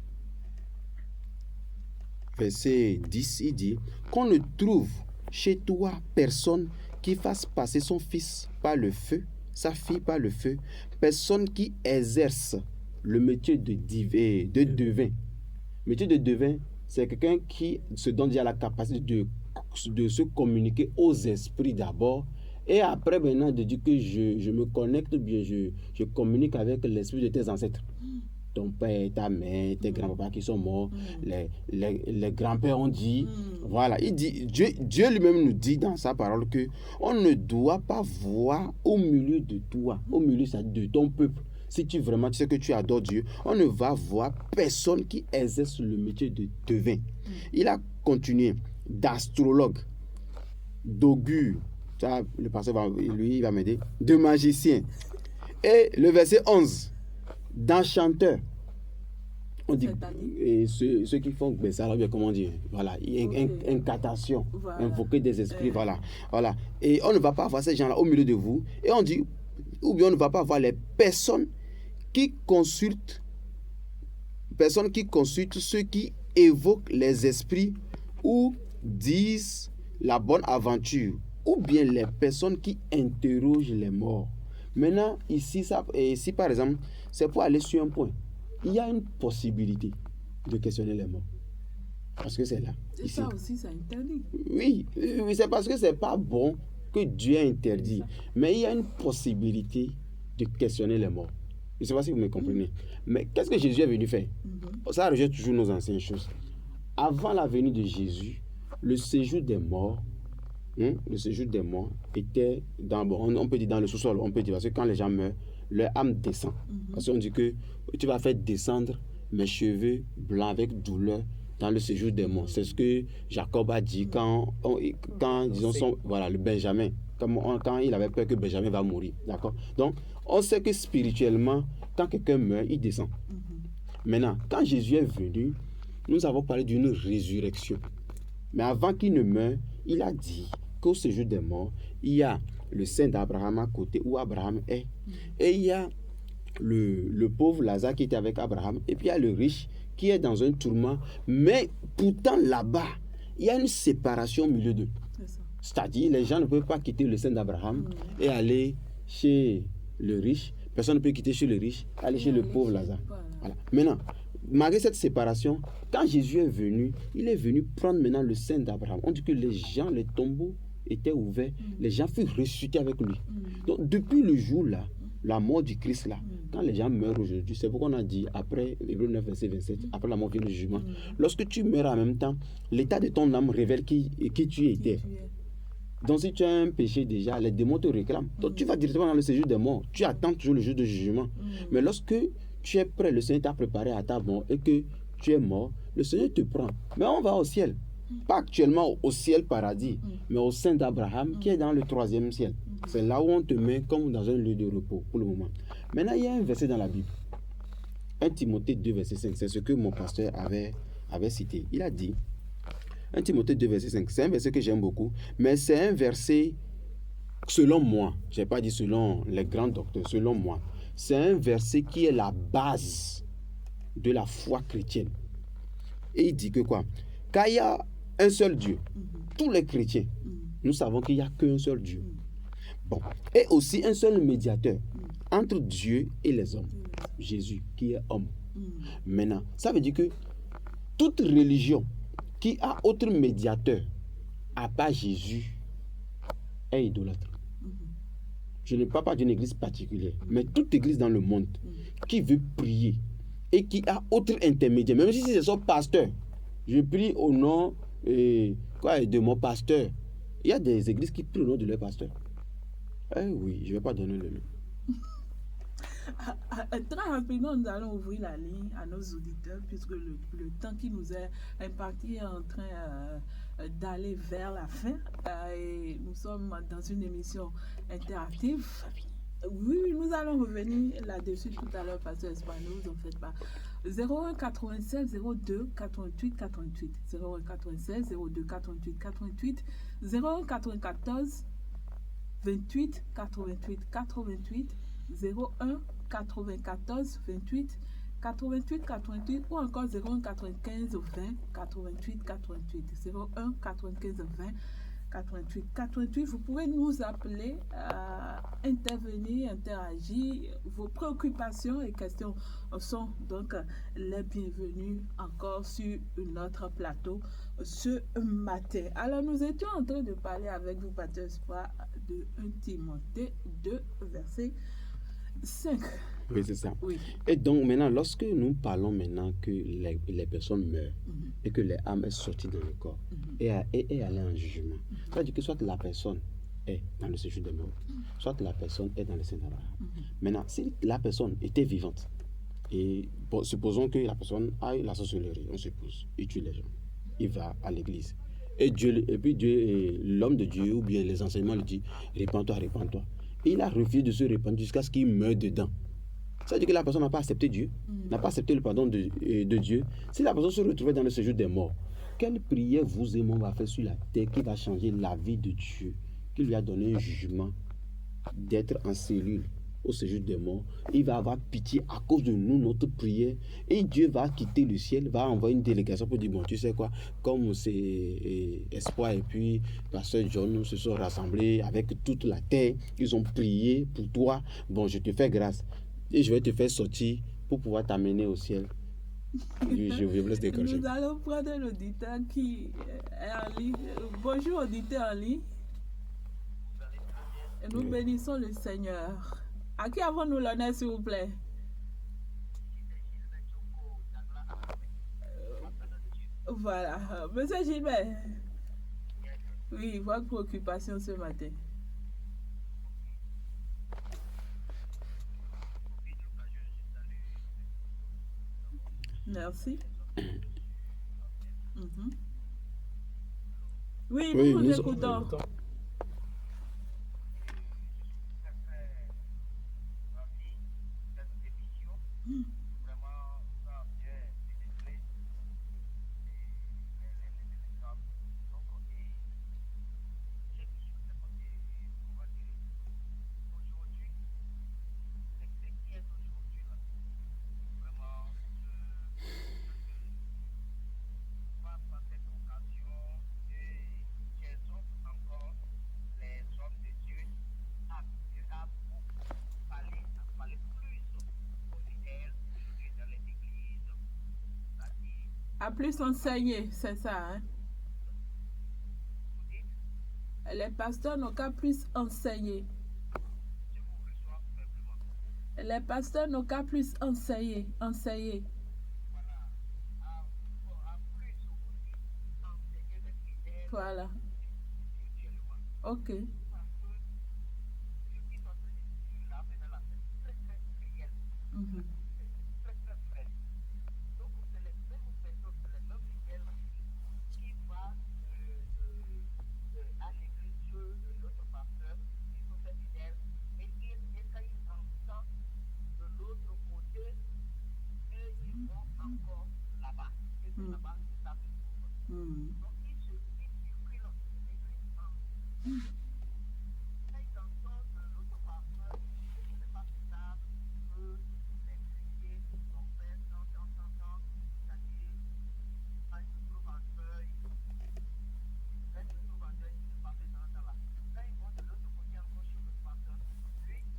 verset 10, il dit qu'on ne trouve chez toi personne qui fasse passer son fils par le feu, sa fille par le feu, personne qui exerce le métier de devin. Le métier de devin, c'est quelqu'un qui se donne déjà la capacité de se communiquer aux esprits d'abord, et après maintenant de dire que je me connecte bien, je communique avec l'esprit de tes ancêtres. Ton père, ta mère, tes grands-papas qui sont morts, les grands-pères ont dit, voilà, il dit, Dieu lui-même nous dit dans sa parole que on ne doit pas voir au milieu de toi, au milieu de ton peuple, si tu vraiment tu sais que tu adores Dieu, on ne va voir personne qui exerce le métier de devin. Il a continué, d'astrologue, d'augure, ça, le pasteur il va m'aider, de magicien. Et le verset 11, d'enchanteur. On dit, C'est-à-dire et ceux qui font ça, bien comment dire, voilà, incantation, Voilà. invoquer des esprits, voilà. Et on ne va pas avoir ces gens-là au milieu de vous, et on dit, ou bien on ne va pas avoir les personnes qui consultent ceux qui évoquent les esprits ou disent la bonne aventure, ou bien les personnes qui interrogent les morts. Maintenant, ici par exemple, c'est pour aller sur un point. Il y a une possibilité de questionner les morts. Parce que c'est là. Et ici. ça aussi, c'est interdit. Oui, c'est parce que c'est pas bon que Dieu a interdit. Mais il y a une possibilité de questionner les morts. Je ne sais pas si vous me comprenez. Mais qu'est-ce que Jésus est venu faire? Ça rejette toujours nos anciennes choses. Avant la venue de Jésus, le séjour des morts, était on peut dire dans le sous-sol, on peut dire, parce que quand les gens meurent, leur âme descend. Parce qu'on dit que tu vas faire descendre mes cheveux blancs avec douleur dans le séjour des morts. C'est ce que Jacob a dit quand disons, le Benjamin, quand il avait peur que Benjamin va mourir. D'accord? Donc, on sait que spirituellement, quand quelqu'un meurt, il descend. Maintenant, quand Jésus est venu, nous avons parlé d'une résurrection. Mais avant qu'il ne meure, il a dit qu'au séjour des morts, il y a le sein d'Abraham à côté où Abraham est. Et il y a le pauvre Lazare qui était avec Abraham. Et puis il y a le riche qui est dans un tourment. Mais pourtant là-bas, il y a une séparation au milieu d'eux. C'est-à-dire, les gens ne peuvent pas quitter le sein d'Abraham et aller chez le riche. Personne ne peut quitter chez le riche et aller chez le pauvre Lazare. Voilà. Maintenant, malgré cette séparation, quand Jésus est venu, il est venu prendre maintenant le sein d'Abraham. On dit que les tombeaux étaient ouverts, les gens furent ressuscités avec lui. Donc, depuis le jour là, la mort du Christ là, quand les gens meurent aujourd'hui, c'est pourquoi on a dit, après Hébreux 9, verset 27, après la mort vient le jugement. Lorsque tu meurs en même temps, l'état de ton âme révèle qui tu étais. Donc, si tu as un péché déjà, les démons te réclament. Donc, tu vas directement dans le séjour des morts. Tu attends toujours le jour de jugement. Mais lorsque tu es prêt, le Seigneur t'a préparé à ta mort et que tu es mort, le Seigneur te prend. Mais on va au ciel. Pas actuellement au ciel paradis, mais au sein d'Abraham qui est dans le 3e ciel. C'est là où on te met comme dans un lieu de repos pour le moment. Maintenant, il y a un verset dans la Bible. 1 Timothée 2, verset 5. C'est ce que mon pasteur avait cité. Il a dit, 1 Timothée 2, verset 5. C'est un verset que j'aime beaucoup, mais c'est un verset, selon moi, je n'ai pas dit selon les grands docteurs, selon moi, c'est un verset qui est la base de la foi chrétienne. Et il dit que quoi? Car il y a un seul Dieu. Tous les chrétiens, nous savons qu'il n'y a qu'un seul Dieu. Bon. Et aussi un seul médiateur entre Dieu et les hommes. Jésus, qui est homme. Maintenant, ça veut dire que toute religion qui a autre médiateur à part Jésus est idolâtre. Je ne parle pas d'une église particulière, mais toute église dans le monde qui veut prier et qui a autre intermédiaire, même si c'est son pasteur, je prie au nom de mon pasteur. Il y a des églises qui prient au nom de leur pasteur. Oui, je ne vais pas donner le nom. Très rapidement, nous allons ouvrir la ligne à nos auditeurs puisque le temps qui nous est imparti est en train d'aller vers la fin. Et nous sommes dans une émission interactive. Oui, nous allons revenir là-dessus tout à l'heure, Pasteur Espagnol, vous en faites pas. 01 96 02 88 88 01 96 02 88 88 01 94 28 88 88 01 94 28 88 88 ou encore 01 95 20 88 88 01 95 20 88 88. Vous pouvez nous appeler, intervenir, interagir. Vos préoccupations et questions sont donc les bienvenues encore sur notre plateau ce matin. Alors, nous étions en train de parler avec vous, Pasteur Espoir, de 1 Timothée 2, verset 5. Oui, c'est ça. Oui. Et donc, maintenant, lorsque nous parlons maintenant que les personnes meurent et que l'âme est sortie de le corps et est allée en jugement, ça veut dire que soit la personne est dans le séjour des morts, soit la personne est dans le sein d'Abraham. Maintenant, si la personne était vivante, et bon, supposons que la personne a la sorcellerie, on suppose, il tue les gens, il va à l'église. Et puis Dieu, l'homme de Dieu, ou bien les enseignements lui disent, répands-toi, répands-toi. Et il a refusé de se répandre jusqu'à ce qu'il meure dedans. Ça veut dire que la personne n'a pas accepté Dieu, n'a pas accepté le pardon de Dieu. Si la personne se retrouvait dans le séjour des morts, quelle prière vous et moi va faire sur la terre qui va changer la vie de Dieu, qui lui a donné un jugement d'être en cellule au séjour des morts? Il va avoir pitié à cause de nous, notre prière, et Dieu va quitter le ciel, va envoyer une délégation pour dire, bon, tu sais quoi, comme c'est Espoir et puis Pasteur John se sont rassemblés avec toute la terre, ils ont prié pour toi, bon, je te fais grâce et je vais te faire sortir pour pouvoir t'amener au ciel. Je vous laisse décrocher. Nous allons prendre l'auditeur qui est en ligne. Bonjour, auditeur en ligne. Et nous bénissons le Seigneur. À qui avons-nous l'honneur, s'il vous plaît? Voilà. Monsieur Gilbert. Oui, votre préoccupation ce matin. Merci. Oui, nous vous écoutons. À plus enseigner, c'est ça, hein? Les pasteurs n'ont qu'à plus enseigner. Les pasteurs n'ont qu'à plus enseigner. Voilà. Ok.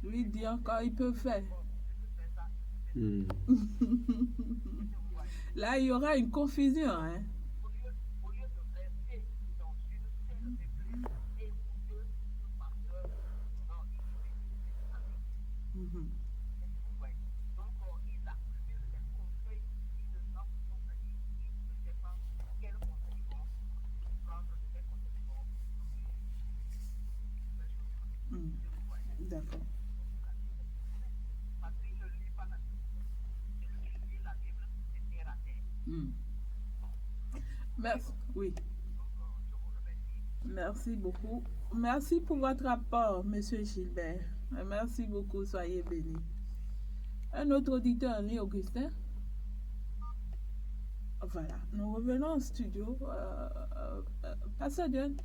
Lui dit encore, il peut faire. Là, il y aura une confusion, hein? D'accord. Merci. Oui. Merci beaucoup. Merci pour votre rapport, Monsieur Gilbert. Merci beaucoup. Soyez bénis. Un autre auditeur en ligne, Augustin. Voilà. Nous revenons au studio. Pasteur John.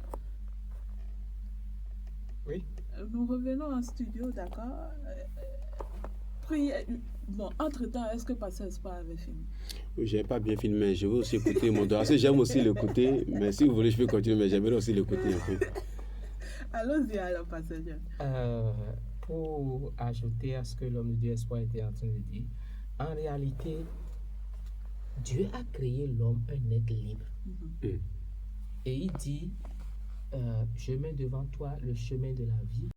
Oui. Nous revenons en studio, d'accord? Bon, entre-temps, est-ce que Pasteur Espoir avait filmé? Oui, je n'ai pas bien filmé. Je veux aussi écouter mon doigt. Parce que j'aime aussi l'écouter. Mais si vous voulez, je peux continuer. Mais j'aimerais aussi l'écouter un peu. Allons-y alors, Pasteur John. Pour ajouter à ce que l'homme de Dieu Espoir était en train de dire, en réalité, Dieu a créé l'homme un être libre. Et il dit, je mets devant toi le chemin de la vie.